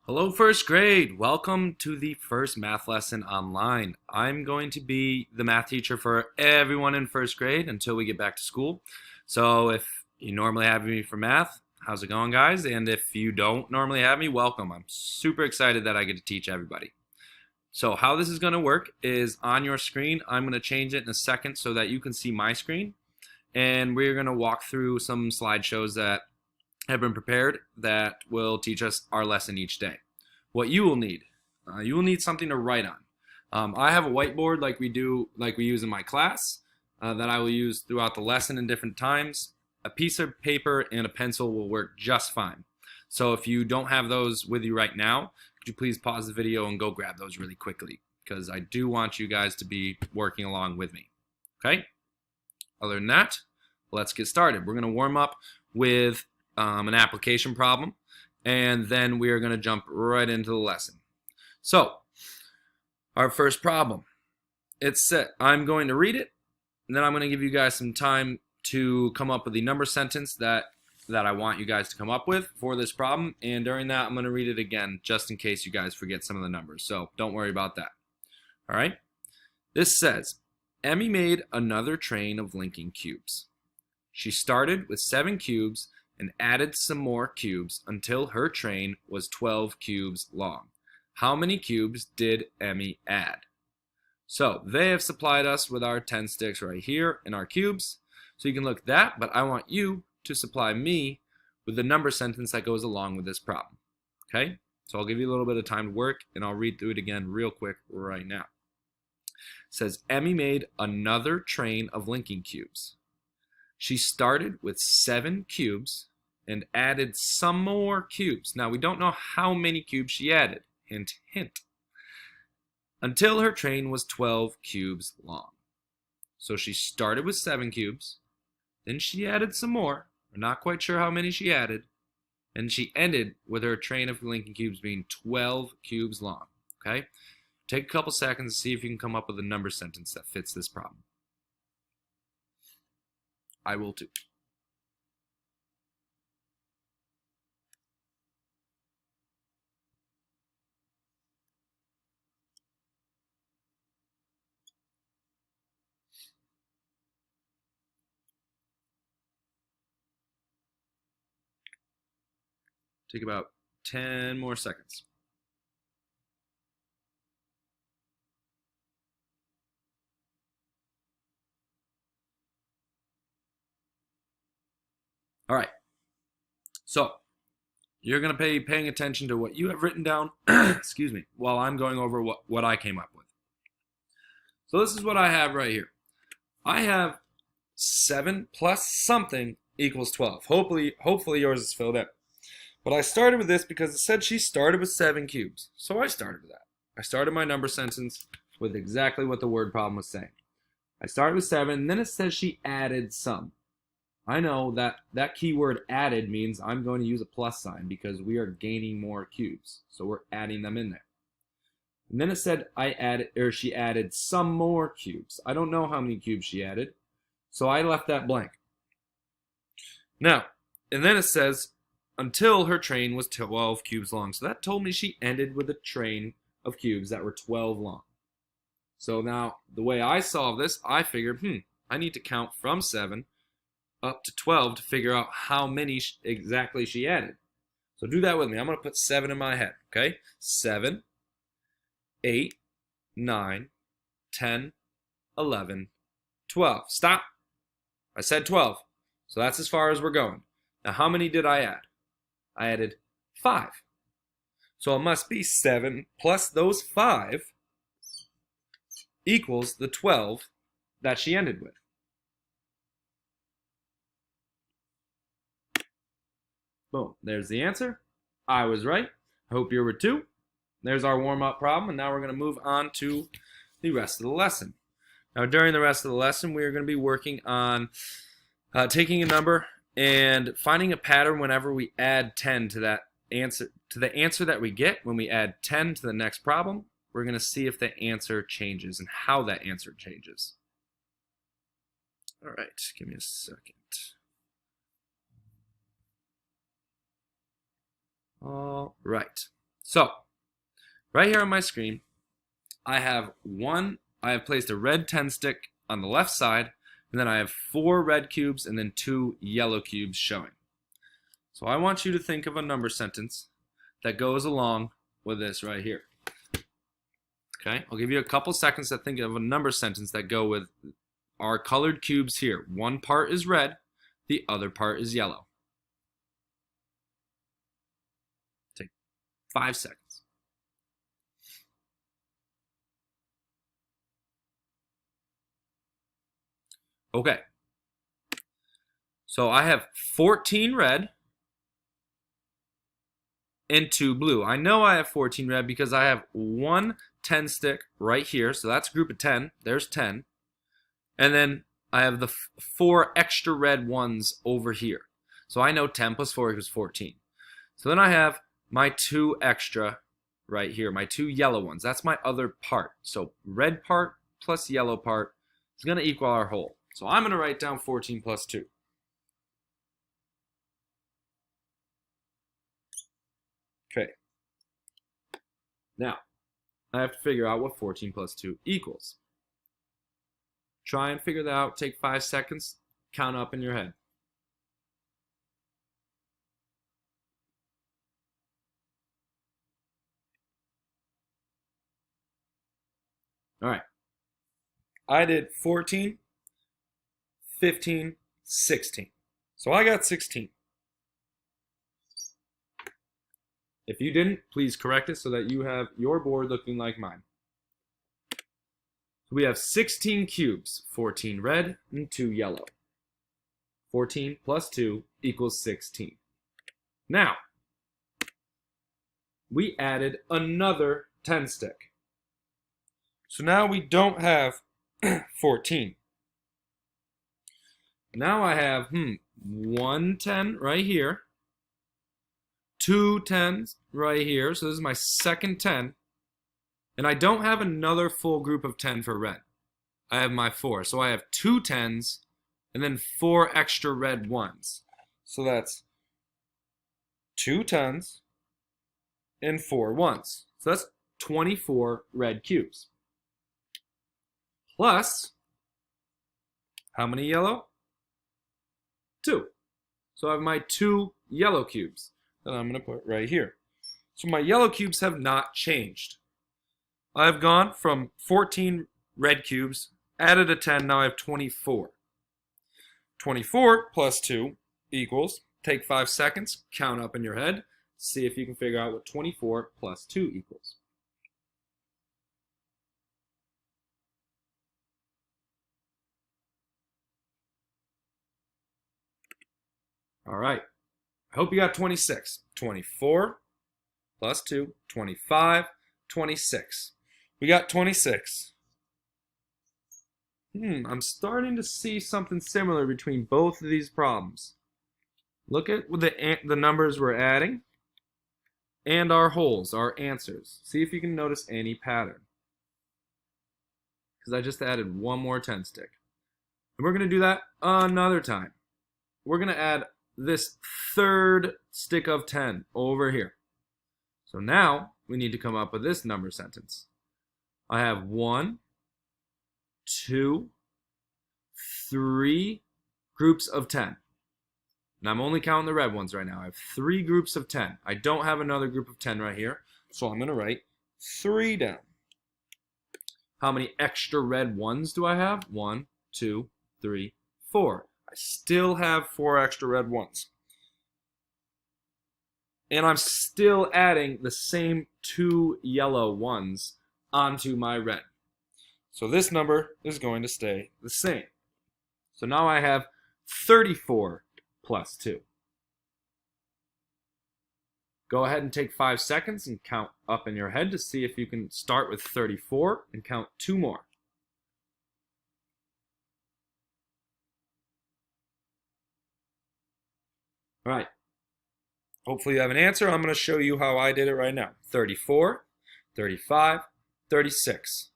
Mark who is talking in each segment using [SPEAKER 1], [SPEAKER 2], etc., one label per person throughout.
[SPEAKER 1] Hello, first grade. Welcome to the first math lesson online. I'm going to be the math teacher for everyone in first grade until we get back to school. So if you normally have me for math, how's it going, guys? And if you don't normally have me, welcome. I'm super excited that I get to teach everybody. So how this is going to work is on your screen. I'm going to change it in a second so that you can see my screen. And we're going to walk through some slideshows that have been prepared that will teach us our lesson each day. What you will need something to write on. I have a whiteboard like we use in my class that I will use throughout the lesson in different times. A piece of paper and a pencil will work just fine. So if you don't have those with you right now, could you please pause the video and go grab those really quickly, because I do want you guys to be working along with me. Okay? Other than that, let's get started. We're going to warm up with an application problem, and then we are going to jump right into the lesson. So, our first problem. It's set. I'm going to read it, and then I'm going to give you guys some time to come up with the number sentence that I want you guys to come up with for this problem, and during that I'm going to read it again just in case you guys forget some of the numbers, so don't worry about that. Alright? This says, Emmy made another train of linking cubes. She started with 7 cubes and added some more cubes until her train was 12 cubes long. How many cubes did Emmy add? So they have supplied us with our 10 sticks right here in our cubes. So you can look at that, but I want you to supply me with the number sentence that goes along with this problem. Okay? So I'll give you a little bit of time to work, and I'll read through it again real quick right now. It says, Emmy made another train of linking cubes. She started with 7 cubes and added some more cubes. Now, we don't know how many cubes she added. Hint, hint. Until her train was 12 cubes long. So she started with 7 cubes. Then she added some more. We're not quite sure how many she added. And she ended with her train of linking cubes being 12 cubes long. Okay? Take a couple seconds to see if you can come up with a number sentence that fits this problem. I will too. Take about 10 more seconds. All right. So you're going to be paying attention to what you have written down, excuse me, while I'm going over what I came up with. So this is what I have right here. I have 7 plus something equals 12. Hopefully yours is filled in. But I started with this because it said she started with 7 cubes. So I started with that. I started my number sentence with exactly what the word problem was saying. I started with 7, and then it says she added some. I know that that keyword added means I'm going to use a plus sign because we are gaining more cubes. So we're adding them in there. And then it said she added some more cubes. I don't know how many cubes she added, so I left that blank. Now, and then it says until her train was 12 cubes long. So that told me she ended with a train of cubes that were 12 long. So now, the way I solve this, I figured, I need to count from 7 up to 12 to figure out how many exactly she added. So do that with me. I'm going to put 7 in my head, okay? 7, 8, 9, 10, 11, 12. Stop. I said 12. So that's as far as we're going. Now, how many did I add? I added 5. So it must be 7 plus those 5 equals the 12 that she ended with. Boom, there's the answer. I was right. I hope you were too. There's our warm-up problem, and now we're going to move on to the rest of the lesson. Now, during the rest of the lesson, we are going to be working on taking a number and finding a pattern whenever we add 10 to that answer, to the answer that we get. When we add 10 to the next problem, we're going to see if the answer changes and how that answer changes. All right, give me a second. All right. So, right here on my screen, I have placed a red 10 stick on the left side, and then I have 4 red cubes and then 2 yellow cubes showing. So I want you to think of a number sentence that goes along with this right here. Okay, I'll give you a couple seconds to think of a number sentence that go with our colored cubes here. One part is red, the other part is yellow. Take 5 seconds. Okay, so I have 14 red and 2 blue. I know I have 14 red because I have one 10 stick right here, so that's a group of 10. There's 10. And then I have the 4 extra red ones over here. So I know 10 plus 4 equals 14. So then I have my 2 extra right here, my 2 yellow ones. That's my other part. So red part plus yellow part is going to equal our whole. So I'm going to write down 14 plus 2. Okay. Now, I have to figure out what 14 plus 2 equals. Try and figure that out. Take 5 seconds. Count up in your head. All right. I did 14, 15, 16. So I got 16. If you didn't, please correct it so that you have your board looking like mine. So we have 16 cubes, 14 red and 2 yellow. 14 plus 2 equals 16. Now, we added another 10 stick. So now we don't have 14. Now I have one 10 right here, 2 10s right here, so this is my second 10, and I don't have another full group of 10 for red. I have my 4, so I have 2 10s and then 4 extra red ones. So that's 2 10s and 4 ones. So that's 24 red cubes. Plus, how many yellow? 2. So I have my 2 yellow cubes that I'm going to put right here. So my yellow cubes have not changed. I've gone from 14 red cubes, added a 10, now I have 24. 24 plus 2 equals, take 5 seconds, count up in your head, see if you can figure out what 24 plus 2 equals. All right, I hope you got 26. 24 plus 2, 25, 26. We got 26. I'm starting to see something similar between both of these problems. Look at the numbers we're adding and our wholes, our answers. See if you can notice any pattern. Because I just added one more 10 stick. And we're going to do that another time. We're going to add this third stick of 10 over here. So now we need to come up with this number sentence. I have 1, 2, 3 groups of 10. And I'm only counting the red ones right now. I have 3 groups of 10. I don't have another group of 10 right here, so I'm going to write 3 down. How many extra red ones do I have? 1, 2, 3, 4. I still have 4 extra red ones. And I'm still adding the same 2 yellow ones onto my red. So this number is going to stay the same. So now I have 34 plus 2. Go ahead and take 5 seconds and count up in your head to see if you can start with 34 and count 2 more. All right. Hopefully you have an answer. I'm going to show you how I did it right now. 34, 35, 36.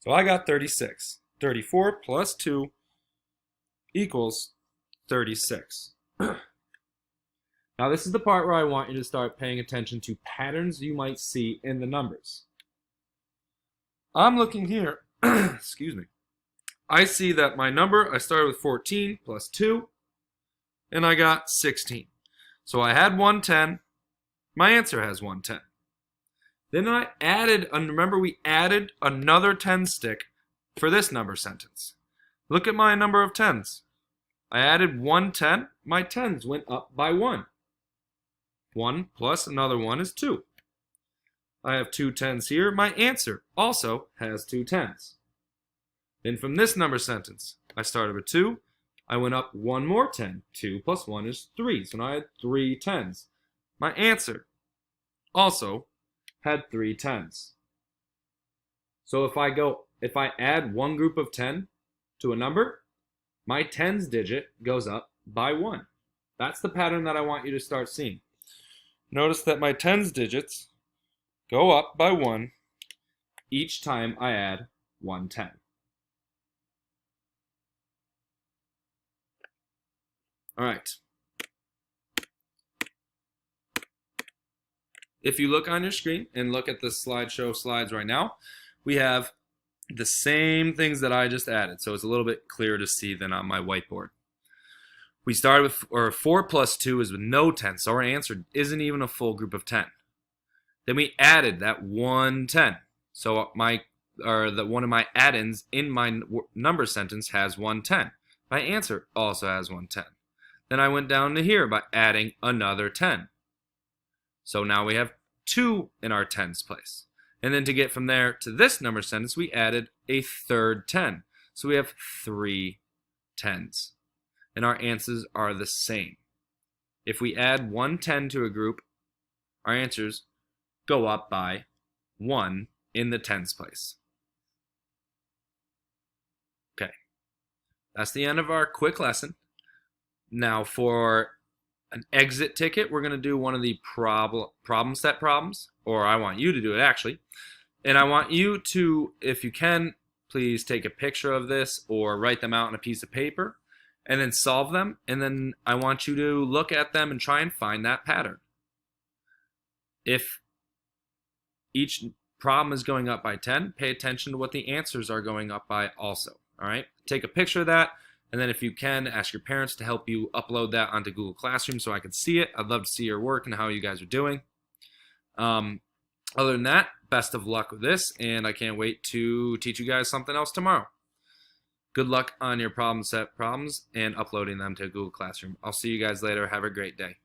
[SPEAKER 1] So I got 36. 34 plus 2 equals 36. Now this is the part where I want you to start paying attention to patterns you might see in the numbers. I'm looking here, excuse me. I see that my number, I started with 14 plus 2, and I got 16. So I had 110. My answer has 110. Then I added, remember we added another 10 stick for this number sentence. Look at my number of tens. I added 110. My tens went up by 1. 1 plus another 1 is 2. I have 2 tens here. My answer also has 2 tens. Then from this number sentence, I started with 2. I went up 1 more 10. 2 plus 1 is 3. So now I had 3 tens. My answer also had 3 tens. So if I add one group of 10 to a number, my tens digit goes up by 1. That's the pattern that I want you to start seeing. Notice that my tens digits go up by 1 each time I add 1 10. All right. If you look on your screen and look at the slideshow slides right now, we have the same things that I just added. So it's a little bit clearer to see than on my whiteboard. We started with 4 plus 2 is with no 10, so our answer isn't even a full group of 10. Then we added that 1 10. So one of my add-ins in my number sentence has 1 10. My answer also has 1 10. Then I went down to here by adding another 10. So now we have 2 in our tens place. And then to get from there to this number sentence, we added a third 10. So we have 3 tens. And our answers are the same. If we add 1 10 to a group, our answers go up by 1 in the tens place. Okay, that's the end of our quick lesson. Now for an exit ticket, we're going to do one of the problem set problems, or I want you to do it actually. And I want you to, if you can, please take a picture of this or write them out on a piece of paper and then solve them. And then I want you to look at them and try and find that pattern. If each problem is going up by 10, pay attention to what the answers are going up by also. All right, take a picture of that. And then if you can, ask your parents to help you upload that onto Google Classroom so I can see it. I'd love to see your work and how you guys are doing. Other than that, best of luck with this, and I can't wait to teach you guys something else tomorrow. Good luck on your problem set problems and uploading them to Google Classroom. I'll see you guys later. Have a great day.